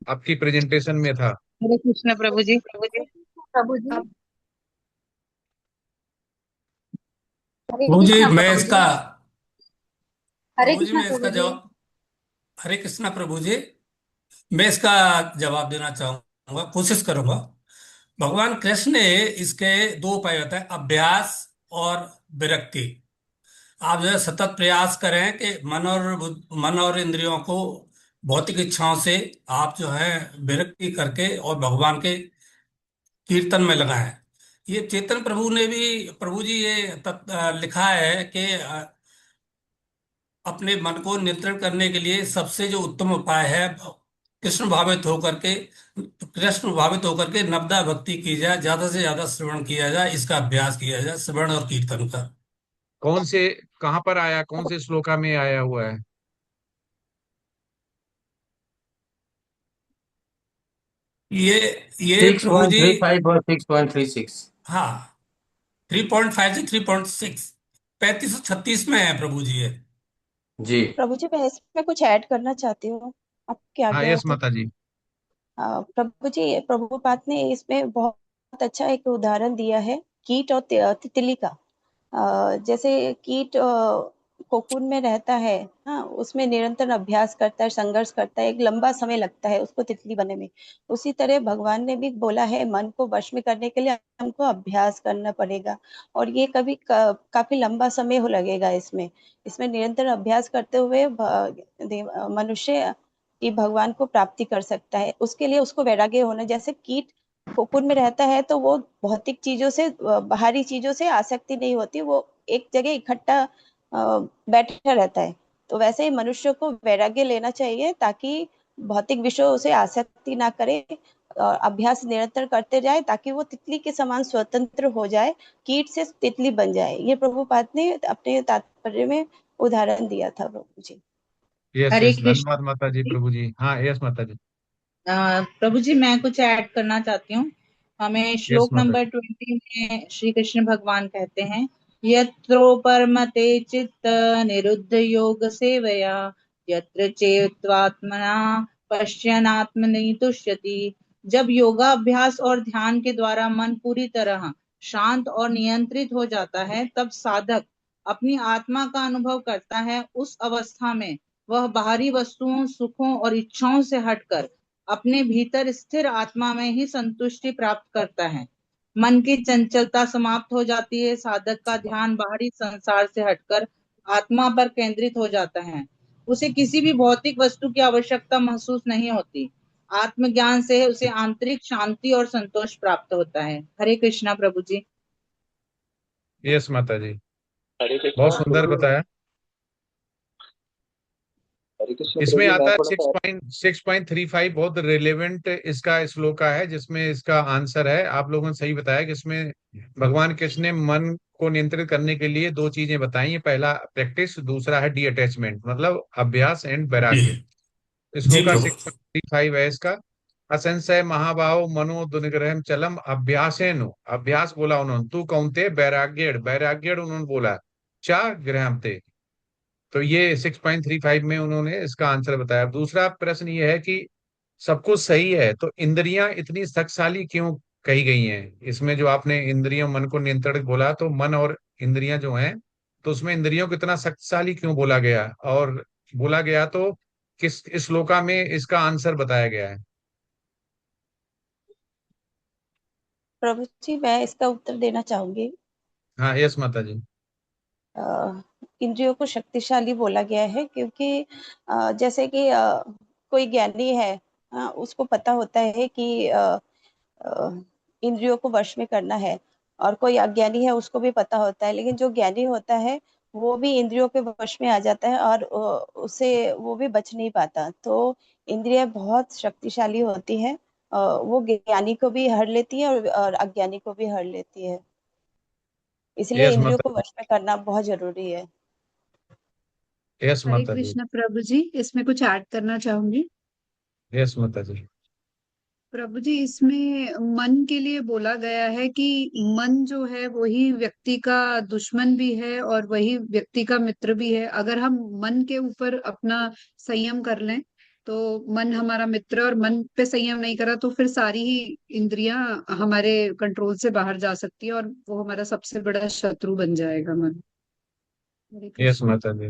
आपकी प्रेजेंटेशन में था। हरे कृष्ण प्रभु जी प्रभु जी हरे प्रभु जी कृष्णा मैं प्रभु जी इसका हरे प्रभु जी कृष्णा मैं इसका प्रभु जी जवाब हरे कृष्णा प्रभु जी, मैं इसका जवाब देना चाहूंगा, कोशिश करूंगा। भगवान कृष्ण ने इसके 2 उपाय बताए, अभ्यास और विरक्ति। आप जो है सतत प्रयास करें कि मन और इंद्रियों को भौतिक इच्छाओं से आप जो है विरक्ति करके और भगवान के कीर्तन में लगाएं। ये चेतन प्रभु ने भी, प्रभु जी, ये लिखा है कि अपने मन को नियंत्रण करने के लिए सबसे जो उत्तम उपाय है, कृष्ण भावित होकर के नवदा भक्ति की जाए, ज्यादा से ज्यादा श्रवण किया जाए, इसका अभ्यास किया जाए, श्रवण और कीर्तन का। कौन से, कहाँ पर आया, कौन से श्लोका में आया हुआ है? ये ये सिक्स प्रभु पॉइंट जी, थ्री फाइव और 6.36। हाँ, 3.5 से 3.6, 3536 में है प्रभु जी ये। जी। प्रभु जी, मैं इसमें कुछ ऐड करना चाहती हूँ, आपकी हाँ, आज्ञा हो यस तो। माता जी। प्रभु जी, प्रभुपाद ने इसमें बहुत अच्छा एक उदाहरण दिया है कीट और तितली का। जैसे कीट कोकून में रहता है, हाँ, उसमें निरंतर अभ्यास करता है, संघर्ष करता है, एक लंबा समय लगता है उसको तितली बनने में। उसी तरह भगवान ने भी बोला है मन को वश में करने के लिए हमको अभ्यास करना पड़ेगा, और ये काफी लंबा समय हो लगेगा इसमें। इसमें निरंतर अभ्यास करते हुए मनुष्य कि भगवान को प्राप्ति कर सकता है। उसके लिए उसको वैराग्य होना, जैसे कीट कोकून में रहता है तो वो भौतिक चीजों से, बाहरी चीजों से आसक्ति नहीं होती, वो एक जगह इकट्ठा बैठा रहता है। तो वैसे ही मनुष्य को वैराग्य लेना चाहिए ताकि भौतिक विषयों से आसक्ति ना करे, अभ्यास निरंतर करते जाए ताकि वो तितली के समान स्वतंत्र हो जाए, कीट से तितली बन जाए। ये प्रभुपाद ने अपने तात्पर्य में उदाहरण दिया था प्रभु जी। यस हरे यस, कृष्ण। धन्यवाद माता जी, प्रभु जी। हाँ, यस माता जी। प्रभु जी, मैं कुछ ऐड करना चाहती हूँ। हमें यस श्लोक माता नंबर जी। 20 में श्री कृष्ण भगवान कहते हैं, यत्रो परमते चित्त निरुद्ध योग सेवया, यत्र चेत्वात्मना पश्यन्नात्मनि तुष्यति। जब योगाभ्यास और ध्यान के द्वारा मन पूरी तरह शांत और नियंत्रित हो जाता है, तब साधक अपनी आत्मा का अनुभव करता है। उस अवस्था में वह बाहरी वस्तुओं, सुखों और इच्छाओं से हटकर अपने भीतर स्थिर आत्मा में ही संतुष्टि प्राप्त करता है। मन की चंचलता समाप्त हो जाती है। साधक का ध्यान बाहरी संसार से हटकर आत्मा पर केंद्रित हो जाता है। उसे किसी भी भौतिक वस्तु की आवश्यकता महसूस नहीं होती। आत्मज्ञान से उसे आंतरिक शांति और संतोष प्राप्त होता है। हरे कृष्णा प्रभु जी। यस माता जी, हरे बहुत कृष्णा सुंदर प्रभु जी। बताया। हरे कृष्णा प्रभु इसमें जी, मैं आता है थोड़ा सा 6.35, बहुत रिलेवेंट इसका श्लोक है, जिसमें इसका आंसर है। आप लोगों ने सही बताया कि इसमें भगवान कृष्ण ने मन को नियंत्रित करने के लिए दो चीजें बताई हैं। पहला प्रैक्टिस, दूसरा है डी अटैचमेंट, मतलब अभ्यास एंड जी वैराग्य। जी श्लोका प्रभु। 6.35 है इसका। असंशय महाबाहो मनो दुनिग्रहम चलम अभ्यासेनु, अभ्यास बोला उन्होंने, तू कौनते वैराग्यण, वैराग्यण उन्होंने बोला, चा ग्रहम ते। तो ये 6.35 में उन्होंने इसका आंसर बताया। दूसरा प्रश्न ये है कि सब कुछ सही है तो इंद्रियां इतनी शक्तिशाली क्यों कही गई हैं? इसमें जो आपने इंद्रियों मन को नियंत्रण बोला, तो मन और इंद्रियां जो हैं, तो उसमें इंद्रियों को इतना शक्तिशाली क्यों बोला गया? और बोला गया तो किस इस श्लोका में इसका आंसर बताया गया है? प्रभु जी, मैं इसका उत्तर देना चाहूंगी। हाँ, यस माता जी। इंद्रियों को शक्तिशाली बोला गया है क्योंकि जैसे कि कोई ज्ञानी है, उसको पता होता है कि अ, इंद्रियों को वश में करना है, और कोई अज्ञानी है उसको भी पता होता है, लेकिन जो ज्ञानी होता है वो भी इंद्रियों के वश में आ जाता है और उसे वो भी बच नहीं पाता। तो इंद्रियां बहुत शक्तिशाली होती है, वो ज्ञानी को भी हर लेती है और अज्ञानी को भी हर लेती है। इसलिए यस इंद्रियों माता को जी। वश में करना बहुत जरूरी है। यस हरे माता जी। कृष्ण प्रभु जी, इसमें कुछ ऐड करना चाहूंगी। यस माता जी। प्रभु जी, इसमें मन के लिए बोला गया है कि मन जो है वही व्यक्ति का दुश्मन भी है और वही व्यक्ति का मित्र भी है। अगर हम मन के ऊपर अपना संयम कर लें तो मन हमारा मित्र, और मन पे संयम नहीं करा तो फिर सारी ही इंद्रियां हमारे कंट्रोल से बाहर जा सकती है और वो हमारा सबसे बड़ा शत्रु बन जाएगा मन। हरे यस कृष्ण। माता जी।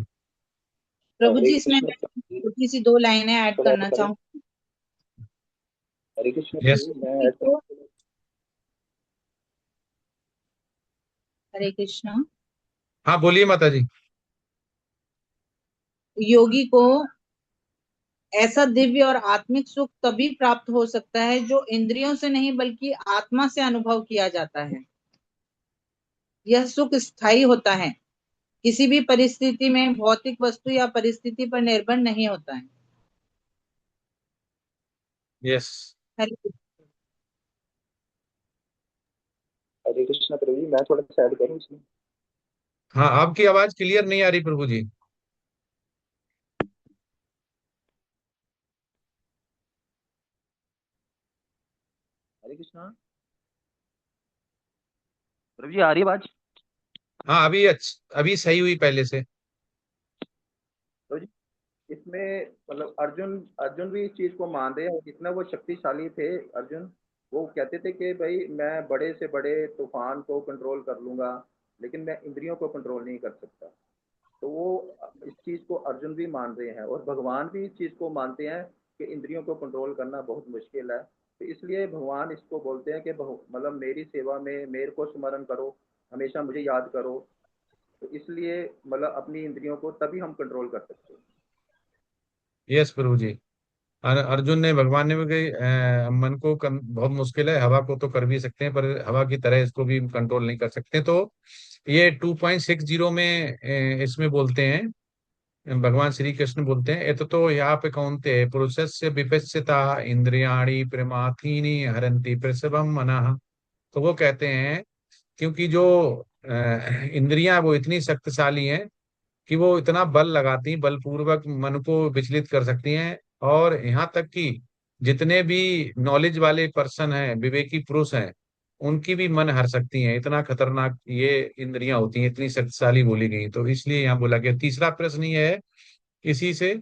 प्रभु हरे जी, इसमें कृष्णा मैं छोटी सी दो लाइनें ऐड थोड़ा करना करें। चाहूँ। हरे कृष्णा यस। प्रभु, मैं ऐड तो करना। हरे कृष्णा। हाँ, बोलिए माता जी। योगी को ऐसा दिव्य और आत्मिक सुख तभी प्राप्त हो सकता है जो इंद्रियों से नहीं बल्कि आत्मा से अनुभव किया जाता है। यह सुख स्थायी होता है, किसी भी परिस्थिति में भौतिक वस्तु या परिस्थिति पर निर्भर नहीं होता है। यस। हरे हरे कृष्णा प्रभु जी, मैं थोड़ा सा ऐड करूँ इसमें? हाँ, आपकी आवाज क्लियर नहीं आ रही प्रभु जी। हरे कृष्णा प्रभु जी, आ रही है आवाज? हाँ, अभी सही हुई पहले से। प्रभु जी, इसमें मतलब अर्जुन अर्जुन भी इस चीज को मान रहे हैं, और कितना वो शक्तिशाली थे अर्जुन। वो कहते थे कि भाई मैं बड़े से बड़े तूफान को कंट्रोल कर लूंगा, लेकिन मैं इंद्रियों को कंट्रोल नहीं कर सकता। तो वो इस चीज को अर्जुन भी मान रहे हैं, और भगवान भी इस चीज को मानते हैं कि इंद्रियों को कंट्रोल करना बहुत मुश्किल है। तो इसलिए भगवान इसको बोलते हैं कि मतलब मेरी सेवा में मेरे को स्मरण करो, हमेशा मुझे याद करो। तो इसलिए मतलब अपनी इंद्रियों को तभी हम कंट्रोल कर सकते हैं। यस प्रभु जी। अर्जुन ने भगवान ने भी कही, मन को बहुत मुश्किल है, हवा को तो कर भी सकते हैं पर हवा की तरह इसको भी कंट्रोल नहीं कर सकते। तो ये 2.60 में इसमें बोलते हैं, भगवान श्री कृष्ण बोलते हैं, एत तो यहाँ पे कौनते पुरुषस्य विपश्चिता इंद्रियाणि प्रमाथीनि हरन्ति प्रसवम मनः। तो वो कहते हैं क्योंकि जो इंद्रियां वो इतनी शक्तिशाली हैं कि वो इतना बल लगाती, बलपूर्वक मन को विचलित कर सकती हैं, और यहाँ तक कि जितने भी नॉलेज वाले पर्सन हैं, विवेकी पुरुष हैं, उनकी भी मन हर सकती हैं। इतना खतरनाक ये इंद्रियां होती हैं, इतनी शक्तिशाली बोली गई। तो इसलिए यहाँ बोला गया। तीसरा प्रश्न ये है इसी से,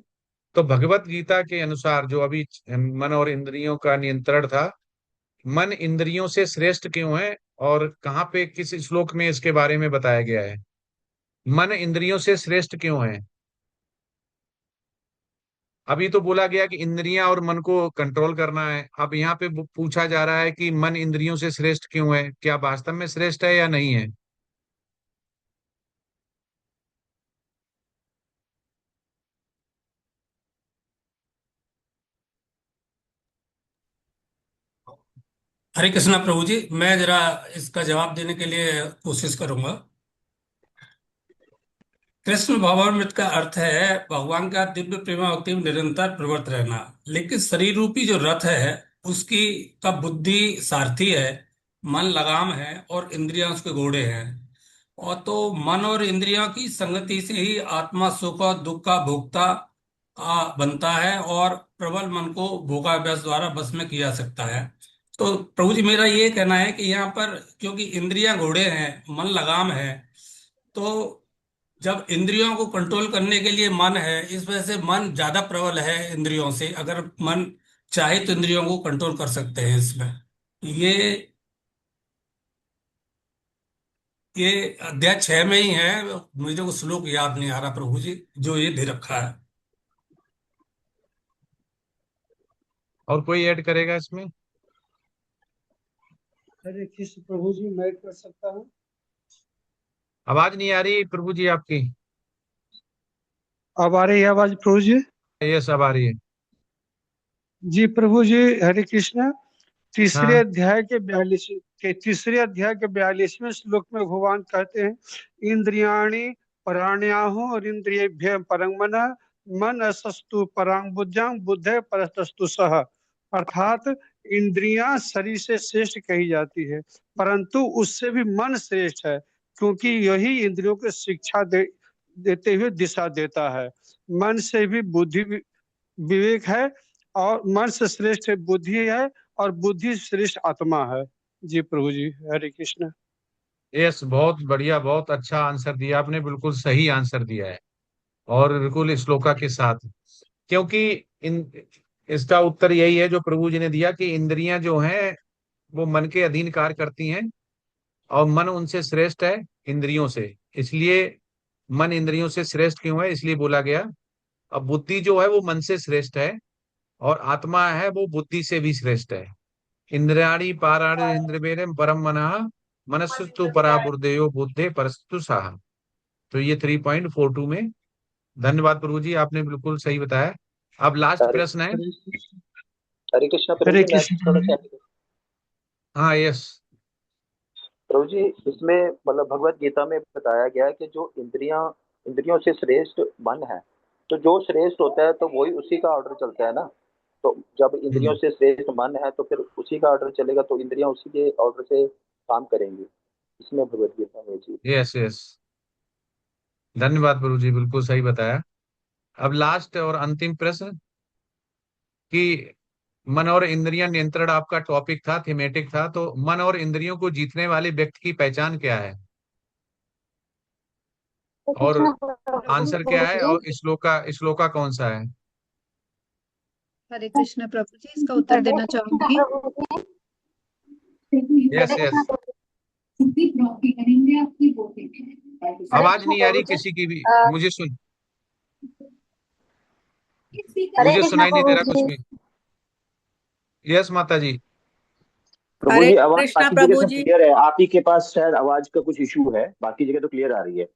तो भगवत गीता के अनुसार जो अभी मन और इंद्रियों का नियंत्रण था, मन इंद्रियों से श्रेष्ठ क्यों है, और कहाँ पे किस श्लोक में इसके बारे में बताया गया है? मन इंद्रियों से श्रेष्ठ क्यों है? अभी तो बोला गया कि इंद्रियां और मन को कंट्रोल करना है। अब यहाँ पे पूछा जा रहा है कि मन इंद्रियों से श्रेष्ठ क्यों है, क्या वास्तव में श्रेष्ठ है या नहीं है? हरे कृष्णा प्रभु जी, मैं जरा इसका जवाब देने के लिए कोशिश करूंगा। कृष्ण भावामृत का अर्थ है भगवान का दिव्य प्रेमावक्ति में निरंतर प्रवृत्त रहना। लेकिन शरीर रूपी जो रथ है उसकी का बुद्धि सारथी है, मन लगाम है और इंद्रियां उसके घोड़े हैं। और तो मन और इंद्रियों की संगति से ही आत्मा सुख और दुख का भोक्ता बनता है, और प्रबल मन को भोगाभ्यास द्वारा बस में किया जा सकता है। तो प्रभु जी, मेरा ये कहना है कि यहाँ पर क्योंकि इंद्रियां घोड़े हैं, मन लगाम है, तो जब इंद्रियों को कंट्रोल करने के लिए मन है, इस वजह से मन ज्यादा प्रबल है इंद्रियों से। अगर मन चाहे तो इंद्रियों को कंट्रोल कर सकते हैं इसमें। ये ये अध्याय 6 में ही है। मुझे वो श्लोक याद नहीं आ रहा प्रभु जी जो ये दे रखा है। और कोई ऐड करेगा इसमें? हरे कृष्ण प्रभु जी, मैं कर सकता हूँ? आवाज नहीं आ रही प्रभु जी आपकी। अब आ रही है आवाज प्रभु जी? ये सब आ रही है। जी प्रभु जी, हरे कृष्ण। तीसरे हाँ। अध्याय के 42वें श्लोक में भगवान कहते हैं, इंद्रियाणि पराण्याहु और इंद्रियेभ्य परं मनः, मन असस्तु परांग बुद्ध्यां बुद्धे परस्तस्तु सह। अर्थात इंद्रियां शरीर से श्रेष्ठ कही जाती है, परंतु उससे भी मन श्रेष्ठ है, क्योंकि यही इंद्रियों को शिक्षा देते हुए दिशा देता है। मन से भी बुद्धि विवेक है, और मन से श्रेष्ठ बुद्धि है, और बुद्धि श्रेष्ठ आत्मा है। जी प्रभु जी, हरे कृष्ण। यस, बहुत बढ़िया, बहुत अच्छा आंसर दिया आपने, बिल्कुल सही आंसर दिया है, और बिल्कुल इस श्लोका के साथ। क्योंकि इन इसका उत्तर यही है जो प्रभु जी ने दिया कि इंद्रियां जो हैं वो मन के अधीन कार्य करती हैं, और मन उनसे श्रेष्ठ है इंद्रियों से। इसलिए मन इंद्रियों से श्रेष्ठ क्यों है, इसलिए बोला गया। अब बुद्धि जो है वो मन से श्रेष्ठ है, और आत्मा है वो बुद्धि से भी श्रेष्ठ है। इंद्रियाणि पाराणि इंद्रियेरम परम मनः, मनस्सु परा बुद्धयो बुद्धे परस्तु साह। तो ये 3.42 में। धन्यवाद प्रभु जी, आपने बिल्कुल सही बताया। अब लास्ट हरे प्रश्न है। हरे कृष्णा प्रभु हरे जी, मैं कृष्ण थोड़ा प्रभु। सा हाँ यस। प्रभु जी, इसमें मतलब भगवत गीता में बताया गया है कि जो इंद्रियों से श्रेष्ठ मन है, तो जो श्रेष्ठ होता है तो वही उसी का ऑर्डर चलता है ना। तो जब इंद्रियों हम्म। से श्रेष्ठ मन है तो फिर उसी का ऑर्डर चलेगा, तो इंद्रियां उसी के ऑर्डर से काम करेंगी। इसमें भगवत गीता में जी। यस यस, धन्यवाद प्रभु जी, बिल्कुल सही बताया। अब लास्ट और अंतिम प्रश्न कि मन और इंद्रियां नियंत्रण आपका टॉपिक था, थीमेटिक था, तो मन और इंद्रियों को जीतने वाले व्यक्ति की पहचान क्या है और कृष्ण आंसर क्या है, प्रभु और श्लोका कौन सा है? हरे कृष्ण प्रभु जी, इसका उत्तर हरे देना कृष्ण चाहूंगी। प्रभु जी, यस हरे कृष्ण यस। प्रभु हरे आवाज कृष्ण नहीं आ प्रभु रही जी। किसी की भी। अ, हरे मुझे कृष्ण सुनाई नहीं दे प्रभु रहा कुछ जी। भी। यस माता जी। प्रभु हरे जी, आवाज कृष्णा बाकी जगह प्रभु सब जी। क्लियर है, आप ही के पास शायद आवाज का कुछ इशू है, बाकी जगह तो क्लियर आ रही है।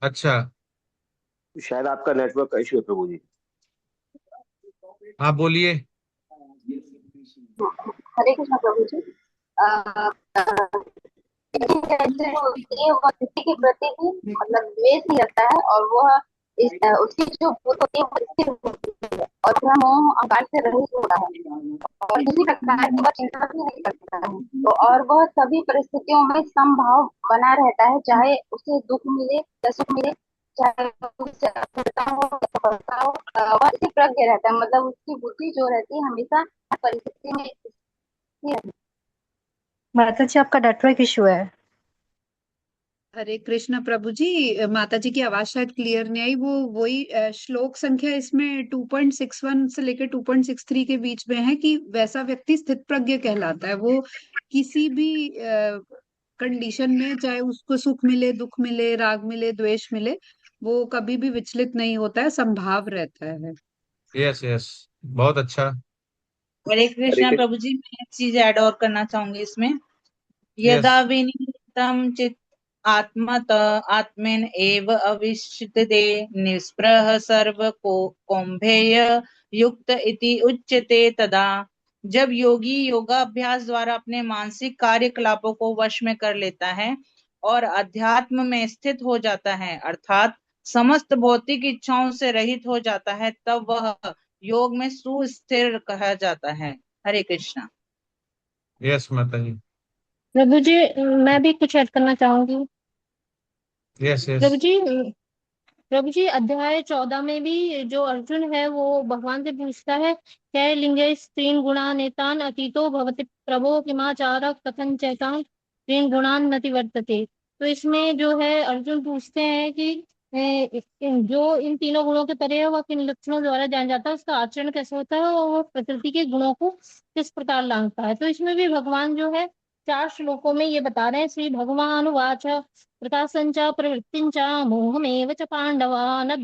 अच्छा। तो शायद आपका नेटवर्क का इशू है प्रभु जी। आप बोलिए। हरे कृष्ण प्रभु जी। जैसे वो किसी के प्रति भी मतलब द्वेष ही रहता है, और वह उसकी जो बुद्धि होती है वो स्थिर होती है, और वह मोह अहंकार से रहित होता है, और किसी प्रकार की वह चिंता भी नहीं करता है। तो और वह सभी परिस्थितियों में समभाव बना रहता है, चाहे उसे दुख मिले या सुख मिले, चाहे उसे असफलता हो या सफलता हो, वह इसी प्रज्ञ रहता है, मतलब उसकी बुद्धि जो रहती है हमेशा हर परिस्थिति में स्थिर रहती है। माता जी, आपका नेटवर्क इशू है। हरे कृष्ण प्रभु जी, माता जी की आवाज शायद क्लियर नहीं आई। वो वही श्लोक संख्या इसमें 2.61 से लेकर 2.63 के बीच में है कि वैसा व्यक्ति स्थित प्रज्ञ कहलाता है। वो किसी भी कंडीशन में, चाहे उसको सुख मिले, दुख मिले, राग मिले, द्वेष मिले, वो कभी भी विचलित नहीं होता है, संभाव रहता है। यस यस, बहुत अच्छा। हरे हरे कृष्णा कृष्ण। प्रभु जी, मैं एक चीज ऐड और करना चाहूंगी इसमें। यस यदा विनियतं चित आत्मत आत्मेन एव अविष्यते निस्पृह सर्व को कौम्भेय युक्त इति उच्यते तदा। जब योगी योगाभ्यास द्वारा अपने मानसिक कार्यकलापों को वश में कर लेता है और अध्यात्म में स्थित हो जाता है, अर्थात समस्त भौतिक इच्छाओं से रहित हो जाता है, तब वह योग में सुस्थिर कहा जाता है। हरे कृष्णा। यस माता जी। प्रभु जी, मैं भी कुछ ऐड करना चाहूंगी। Yes yes. प्रभु जी, अध्याय 14 में भी जो अर्जुन है वो भगवान से पूछता है, क्या लिंगे स्त्रीन गुणा नेतान अतीतो भवति प्रभो किमाचार कथन चैतान स्त्रीन गुणान नति वर्तते। तो इसमें जो है अर्जुन पूछते हैं कि जो इन तीनों गुणों के परे है वह किन लक्षणों द्वारा जान जाता है, उसका आचरण कैसे होता है, और वो प्रकृति के गुणों को किस प्रकार लांघता है। तो इसमें भी भगवान जो है 4 श्लोकों में ये बता रहे हैं। श्री भगवान वाच प्रकाशं च प्रवृत्तिं च मोहमेव च पाण्डव न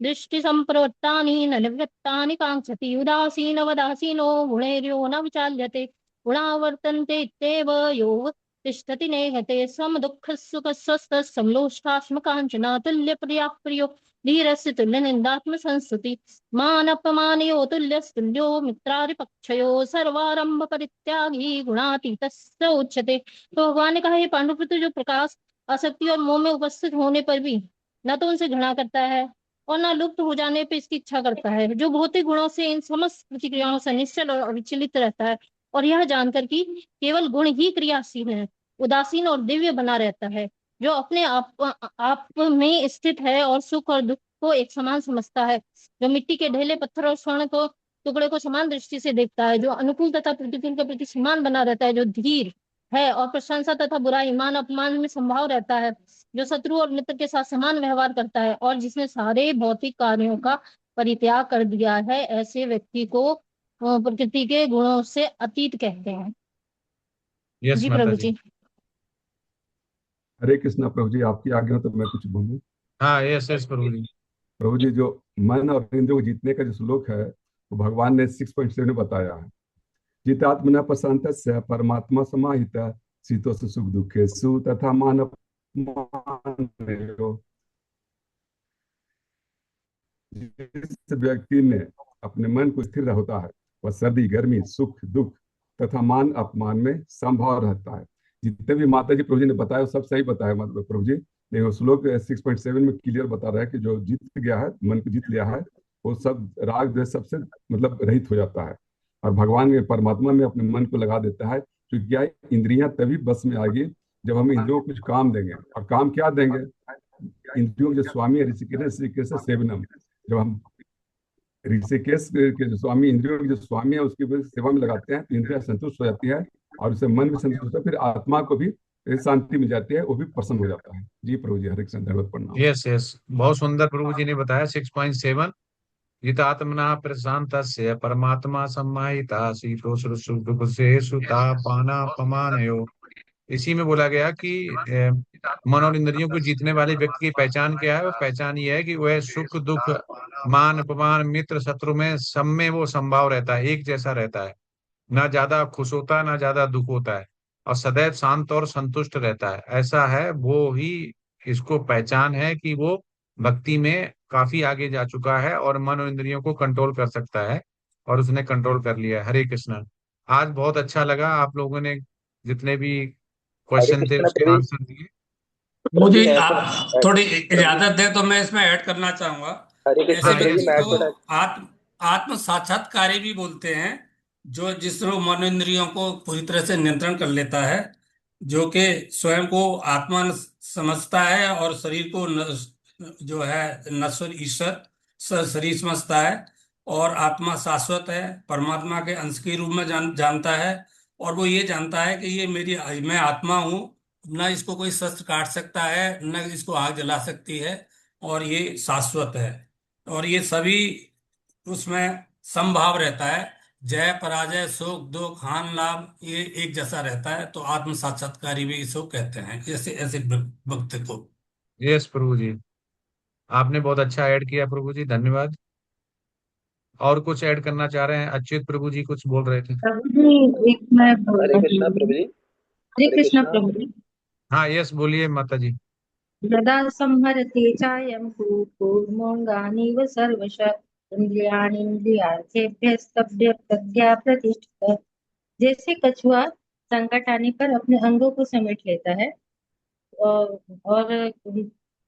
दृष्टिसम्प्रवृत्तानि न निवृत्तानि काङ्क्षति उदासीनवदासीनो गुणैर्यो न विचाल्यते गुणा वर्तन्ते इत्येव यो तिष्ठति नेहते समदुःखसुखस्वस्थः समलोष्टाश्मकाञ्चना तुल्यप्रिया प्रियो धीरस्य तुल्यनिन्दात्मसंस्तुति मानपमानयो तुल्यस्तुल्यो मित्रारिपक्षयो सर्वारंभ परित्यागी गुणातीतस्य उच्यते। तो भगवान ने कहा, ये पांडुपुत्र जो प्रकाश आसक्ति और मोह में उपस्थित होने पर भी न तो उनसे घृणा करता है और न लुप्त हो जाने पर इसकी इच्छा करता है, जो भौतिक गुणों से इन समस्त प्रतिक्रियाओं से निश्चल और अविचलित रहता है, और यह जानकर कि केवल गुण ही क्रियाशील है, उदासीन और दिव्य बना रहता है, जो अपने आप में स्थित है और सुख और दुख को एक समान समझता है, जो मिट्टी के ढेले पत्थर और स्वर्ण को टुकड़े को समान दृष्टि से देखता है, जो अनुकूल तथा प्रतिकूल के प्रति समान बना रहता है, जो धीर है और प्रशंसा तथा बुराई मान अपमान में संभाव रहता है, जो शत्रु और मित्र के साथ समान व्यवहार करता है, और जिसने सारे भौतिक कार्यों का परित्याग कर दिया है, ऐसे व्यक्ति को प्रकृति के गुणों से अतीत कहते हैं। यस जी माता प्रभु जी। जी। हरे कृष्णा प्रभु जी, आपकी आज्ञा तो मैं कुछ बोलूं। हाँ यस यस प्रभु जी। प्रभु जी, जो मन और इंद्रियों को जीतने का जो श्लोक है वो भगवान ने 6.7 में बताया है। जितात्मना प्रशांतस्य परमात्मा समाहित शीतोष सुख दुखेषु तथा मान जिस व्यक्ति ने अपने मन को स्थिर होता है वह सर्दी गर्मी सुख दुख तथा मान अपमान में संभव रहता है। जितने भी माता जी प्रभु जी ने बताया वो सब सही बताया मतलब प्रभु जी। लेकिन श्लोक 6.7 में क्लियर बता रहा है कि जो जीत गया है, मन को जीत लिया है, वो सब राग द्वेष सबसे मतलब रहित हो जाता है और भगवान में परमात्मा में अपने मन को लगा देता है। क्योंकि क्या है, इंद्रियां तभी बस में आएगी जब हम इंद्रियों को कुछ काम देंगे। और काम क्या देंगे? इंद्रियों के जो स्वामी है ऋषिकेश सेवनम। जब हम ऋषिकेश के जो स्वामी, इंद्रियों के जो स्वामी है, उसकी सेवा में लगाते हैं तो इंद्रिया संतुष्ट हो जाती है और उससे मन भी संतुष्ट होता है, फिर आत्मा को भी शांति मिल जाती है, वो भी प्रसन्न हो जाता है। जी प्रभु जी, हरे कृष्ण, धन्यवाद, प्रणाम। यस यस, बहुत सुंदर प्रभु जी ने बताया। 6.7 जितात्मना प्रशांतस्य परमात्मा सम्माहिता शीतोष्णसुखदुःखेषु तापानापमानयो। इसी में बोला गया कि मन और इंद्रियों को जीतने वाले व्यक्ति की पहचान क्या है? वो पहचान ये है कि वह सुख दुख मान अपमान मित्र शत्रु में सब में वो समभाव रहता है, एक जैसा रहता है, ना ज्यादा खुश होता है ना ज्यादा दुख होता है, और सदैव शांत और संतुष्ट रहता है। ऐसा है, वो ही इसको पहचान है कि वो भक्ति में काफी आगे जा चुका है और मन और इंद्रियों को कंट्रोल कर सकता है, और उसने कंट्रोल कर लिया है। हरे कृष्ण। आज बहुत अच्छा लगा, आप लोगों ने जितने भी हरे क्वेश्चन थे कृष्ण उसके प्रभु। आंसर दिए। प्रभु जी मुझे मैं आप थोड़ी इजाजत दे तो मैं इसमें ऐड करना चाहूंगा। हरे ऐसे कृष्ण प्रभु जी, व्यक्ति मैं को थोड़ा आत्म साक्षात्कारी भी बोलते हैं, जो जिसको मन इंद्रियों को पूरी तरह से नियंत्रण कर लेता है, जो कि स्वयं को आत्मा समझता है और शरीर को जो है नश्वर ईश्वर शरीर समझता है, और आत्मा शाश्वत है, परमात्मा के अंश के रूप में जानता है। और वो ये जानता है कि ये मेरी मैं आत्मा हूँ, न इसको कोई शस्त्र काट सकता है, न इसको आग जला सकती है, और ये शाश्वत है। और ये सभी उसमें समभाव रहता है, जय पराजय सुख दुख हानि लाभ ये एक जैसा रहता है। तो आत्म साक्षात्कारी भी इसको कहते हैं, ऐसे ऐसे भक्त को। यस प्रभु जी, आपने बहुत अच्छा ऐड किया प्रभु जी, धन्यवाद। और कुछ ऐड करना चाह रहे हैं? अच्युत प्रभु जी कुछ बोल रहे थे। प्रभु जी एक मैं हरे बोलना कृष्ण चाहूंगी। प्रभु जी। हरे हरे कृष्ण कृष्ण। प्रभु जी। हाँ यस, बोलिए माता जी। यदा संहरते चायं कूर्मोऽङ्गानीव सर्वशः इन्द्रियाणीन्द्रियार्थेभ्यस्तभ्य प्रज्ञा प्रतिष्ठितः। जैसे कछुआ संकट आने पर अपने अंगों को समेट लेता है और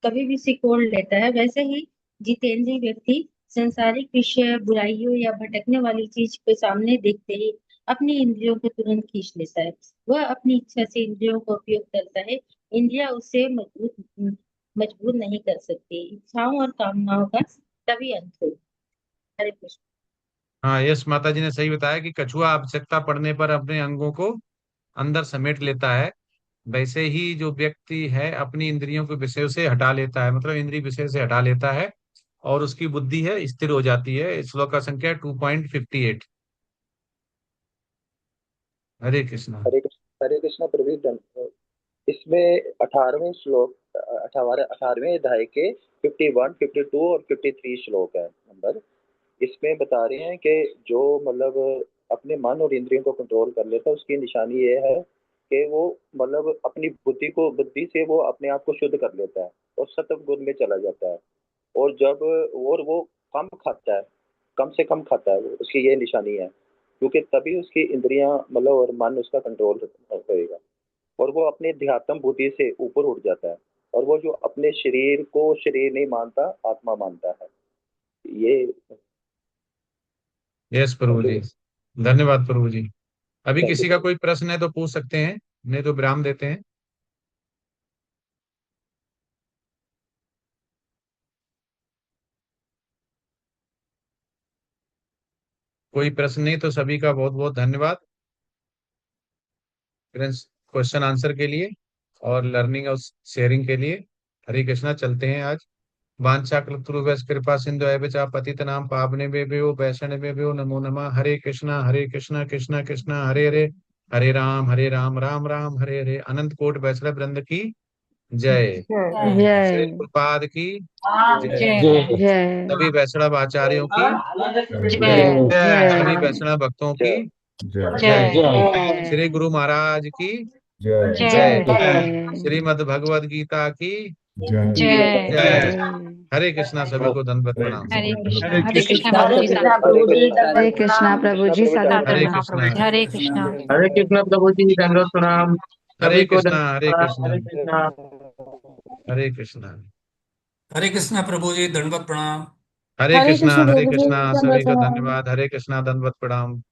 कभी भी सिकोड़ लेता है, वैसे ही जितेंद्रिय व्यक्ति संसारिक विषय बुराइयों या भटकने वाली चीज के सामने देखते ही अपनी इंद्रियों को तुरंत खींच लेता है। वह अपनी इच्छा से इंद्रियों का उपयोग करता है। इंद्रियां उसे मजबूर नहीं कर सकती। इच्छाओं और कामनाओं का तभी अंत हो। हरे कृष्ण। हाँ यस, माता जी ने सही बताया कि कछुआ आवश्यकता पड़ने पर अपने अंगों को अंदर समेट लेता है, वैसे ही जो व्यक्ति है अपनी इंद्रियों को विषय से हटा लेता है, मतलब इंद्रिय विषय से हटा लेता है, और उसकी बुद्धि है स्थिर हो जाती है। श्लोक का संख्या 2.58। हरे कृष्णा। हरे कृष्ण प्रभु जी। इसमें 18वें श्लोक 18वें अध्याय के 51, 52 और 53 श्लोक है नंबर। इसमें बता रहे हैं कि जो मतलब अपने मन और इंद्रियों को कंट्रोल कर लेता है, उसकी निशानी ये है कि वो मतलब अपनी बुद्धि से वो अपने आप को शुद्ध कर लेता है और सत्व गुण में चला जाता है। और जब और वो कम खाता है, कम से कम खाता है, वो उसकी ये निशानी है, क्योंकि तभी उसकी इंद्रियां मतलब और मन उसका कंट्रोल करेगा और वो अपने ध्यात्म बुद्धि से ऊपर उठ जाता है। और वो जो अपने शरीर को शरीर नहीं मानता, आत्मा मानता है। ये यस प्रभु जी, धन्यवाद प्रभु जी। अभी थैंक यू किसी का प्रभु। कोई प्रश्न है तो पूछ सकते हैं, नहीं तो विराम देते हैं। कोई प्रश्न नहीं तो सभी का बहुत बहुत धन्यवाद क्वेश्चन आंसर के लिए और लर्निंग और शेयरिंग के लिए। हरे कृष्णा, चलते हैं आज। वांछा कल्पतरुभ्यश्च कृपा सिंधु एव च पतितनां पावनेभ्यो वैष्णवेभ्यो नमो नमः। हरे कृष्णा कृष्णा कृष्णा हरे हरे, हरे राम राम राम हरे हरे। अनंत कोट वैष्णव वृंद की जय। श्री जय प्रपाद की जय। जय सभी वैष्णव आचार्यों की जय जय। सभी जय वैष्णव भक्तों की जय जय जय। जय श्री गुरु महाराज की जय जय। जय श्रीमद् भगवद गीता की जय जय जय हरे कृष्णा, सभी को दंडवत हरे प्रणाम। हरे कृष्णा कृष्णा हरे हरे कृष्णा कृष्णा प्रभु जी हरे कृष्णा प्रभु जी सादर हरे प्रणाम। कृष्णा हरे कृष्णा हरे कृष्ण प्रभु जी, दंडवत प्रणाम। हरे सभी को कृष्णा दंडवत हरे प्रणाम। कृष्णा हरे कृष्णा। हरे कृष्णा हरे कृष्णा प्रभु जी दंडवत प्रणाम। हरे कृष्णा प्रभु जी सभी दंडवत को प्रणाम। धन्यवाद। हरे कृष्णा दंडवत प्रणाम।